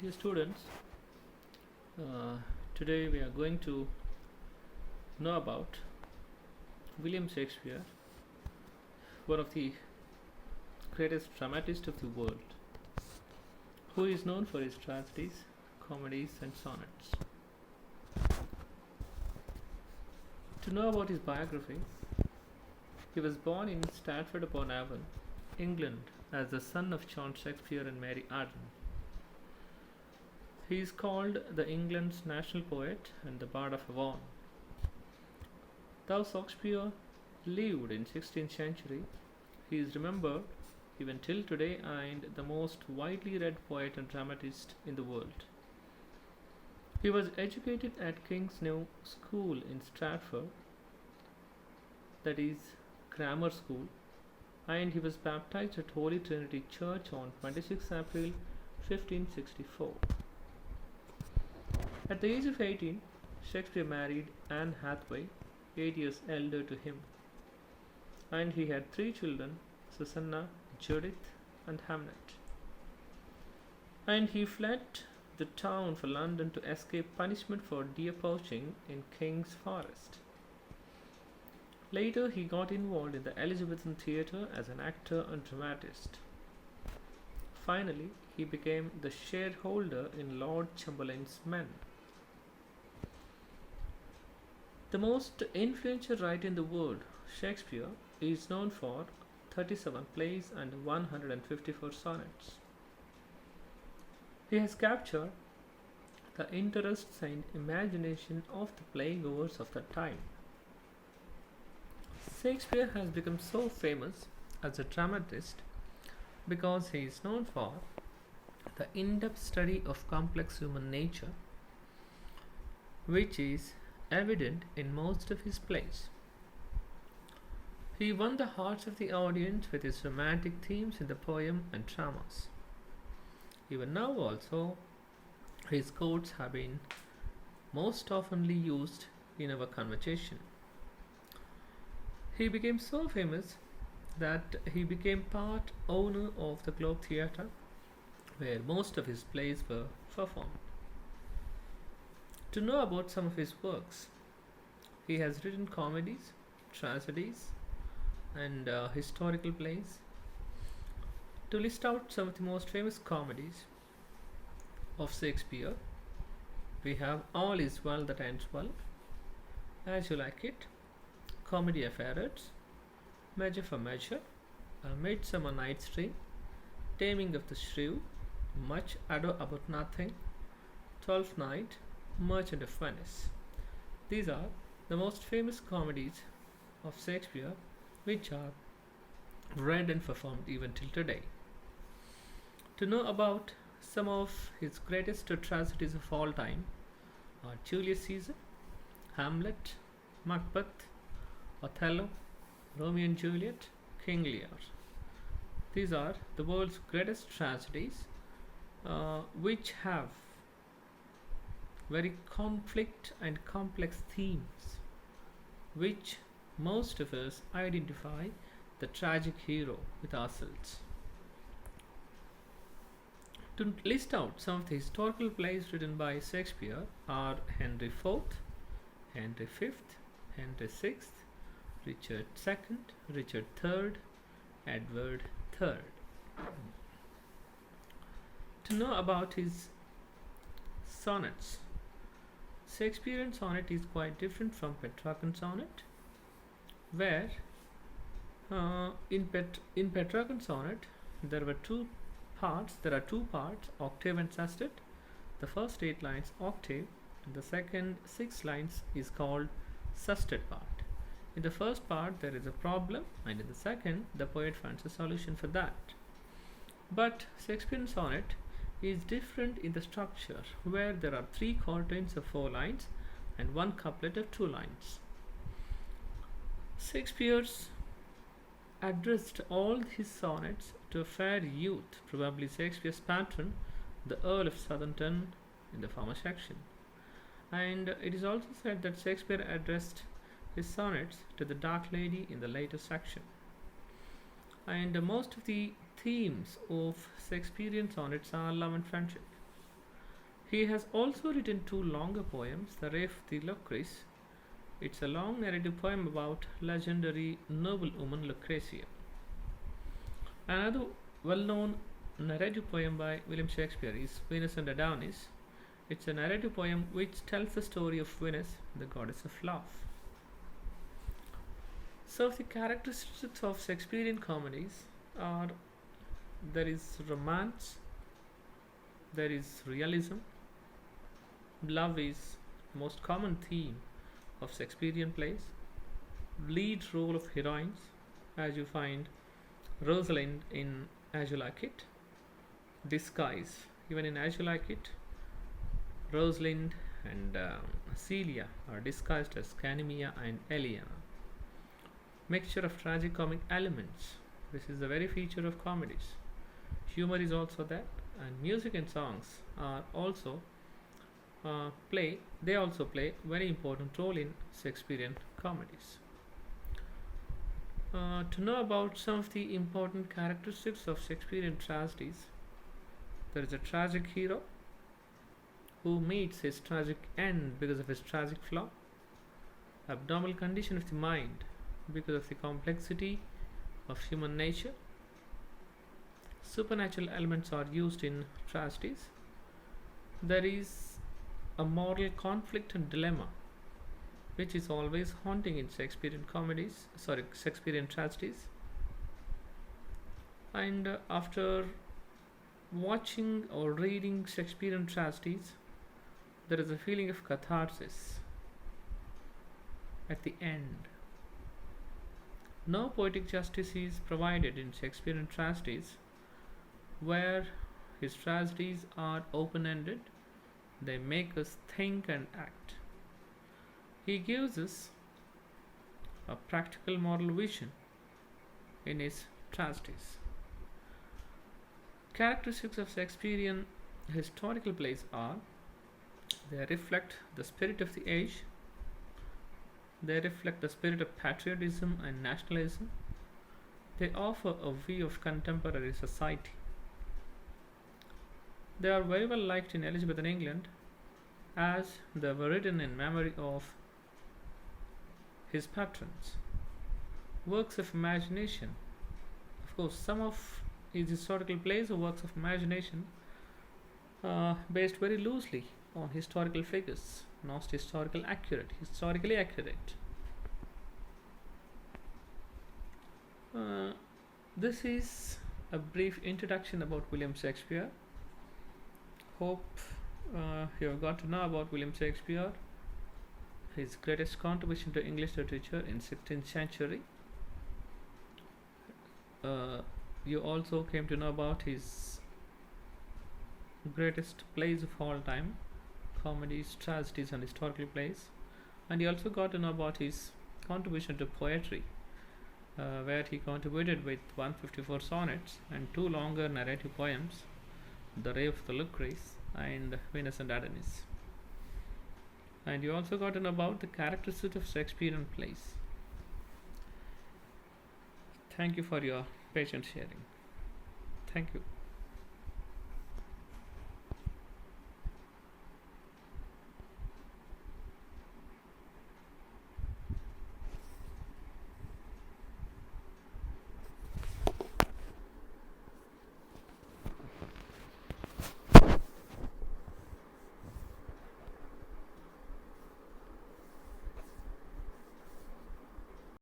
Dear students, uh, today we are going to know about William Shakespeare, one of the greatest dramatists of the world, who is known for his tragedies, comedies, and sonnets. To know about his biography, he was born in Stratford-upon-Avon, England, as the son of John Shakespeare and Mary Arden. He is called the England's national poet and the Bard of Avon. Though Shakespeare lived in 16th century, he is remembered even till today and the most widely read poet and dramatist in the world. He was educated at King's New School in Stratford, that is grammar school, and he was baptized at Holy Trinity Church on 26 April 1564. At the age of 18, Shakespeare married Anne Hathaway, 8 years elder to him, and he had three children, Susanna, Judith, and Hamnet. And he fled the town for London to escape punishment for deer poaching in King's Forest. Later, he got involved in the Elizabethan theatre as an actor and dramatist. Finally, he became the shareholder in Lord Chamberlain's Men. The most influential writer in the world, Shakespeare, is known for 37 plays and 154 sonnets. He has captured the interests and imagination of the playgoers of that time. Shakespeare has become so famous as a dramatist because he is known for the in-depth study of complex human nature, which is evident in most of his plays. He won the hearts of the audience with his romantic themes in the poem and dramas. Even now also, his quotes have been most oftenly used in our conversation. He became so famous that he became part owner of the Globe Theatre, where most of his plays were performed. To know about some of his works, he has written comedies, tragedies, and historical plays. To list out some of the most famous comedies of Shakespeare, we have All Is Well That Ends Well, As You Like It, Comedy of Errors, Measure for Measure, A Midsummer Night's Dream, Taming of the Shrew, Much Ado About Nothing, Twelfth Night, Merchant of Venice. These are the most famous comedies of Shakespeare, which are read and performed even till today. To know about some of his greatest tragedies of all time are Julius Caesar, Hamlet, Macbeth, Othello, Romeo and Juliet, King Lear. These are the world's greatest tragedies, which have very conflict and complex themes, which most of us identify the tragic hero with ourselves. To list out some of the historical plays written by Shakespeare are Henry IV, Henry V, Henry VI, Richard II, Richard III, Edward III. To know about his sonnets, Shakespearean sonnet is quite different from Petrarchan sonnet, where in Petrarchan sonnet there are two parts, octave and sestet. The first 8 lines octave, and the second 6 lines is called sestet part. In the first part there is a problem, and in the second the poet finds a solution for that. But Shakespearean sonnet is different in the structure, where there are 3 quatrains of 4 lines and 1 couplet of 2 lines. Shakespeare's addressed all his sonnets to a fair youth, probably Shakespeare's patron, the Earl of Southampton, in the former section. And it is also said that Shakespeare addressed his sonnets to the Dark Lady in the later section. And most of the themes of Shakespearean sonnets are love and friendship. He has also written two longer poems, The Rape of the Lucrece. It's a long narrative poem about legendary noblewoman Lucretia. Another well-known narrative poem by William Shakespeare is Venus and Adonis. It's a narrative poem which tells the story of Venus, the goddess of love. So, the characteristics of Shakespearean comedies are there is romance, there is realism, love is the most common theme of Shakespearean plays, lead role of heroines, as you find Rosalind in As You Like It, disguise, even in As You Like It, Rosalind and Celia are disguised as Canimia and Eliana. Mixture of tragicomic elements. This is the very feature of comedies. Humor is also there, and music and songs are also they also play very important role in Shakespearean comedies. To know about some of the important characteristics of Shakespearean tragedies, there is a tragic hero who meets his tragic end because of his tragic flaw, abnormal condition of the mind because of the complexity of human nature. Supernatural elements are used in tragedies. There is a moral conflict and dilemma which is always haunting in Shakespearean tragedies. And after watching or reading Shakespearean tragedies, there is a feeling of catharsis at the end. No poetic justice is provided in Shakespearean tragedies, where his tragedies are open ended, they make us think and act. He gives us a practical moral vision in his tragedies. Characteristics of Shakespearean historical plays are they reflect the spirit of the age, they reflect the spirit of patriotism and nationalism, they offer a view of contemporary society. They are very well liked in Elizabethan England as they were written in memory of his patrons. Works of imagination. Of course, some of his historical plays are works of imagination based very loosely on historical figures, not historically accurate. This is a brief introduction about William Shakespeare. Hope you have got to know about William Shakespeare, his greatest contribution to English literature in 16th century. You also came to know about his greatest plays of all time, comedies, tragedies and historical plays, and you also got to know about his contribution to poetry, where he contributed with 154 sonnets and two longer narrative poems, The Rape of the Lucrece and Venus and Adonis. And you also got to know about the characteristics of Shakespearean plays. Thank you for your patient sharing. Thank you.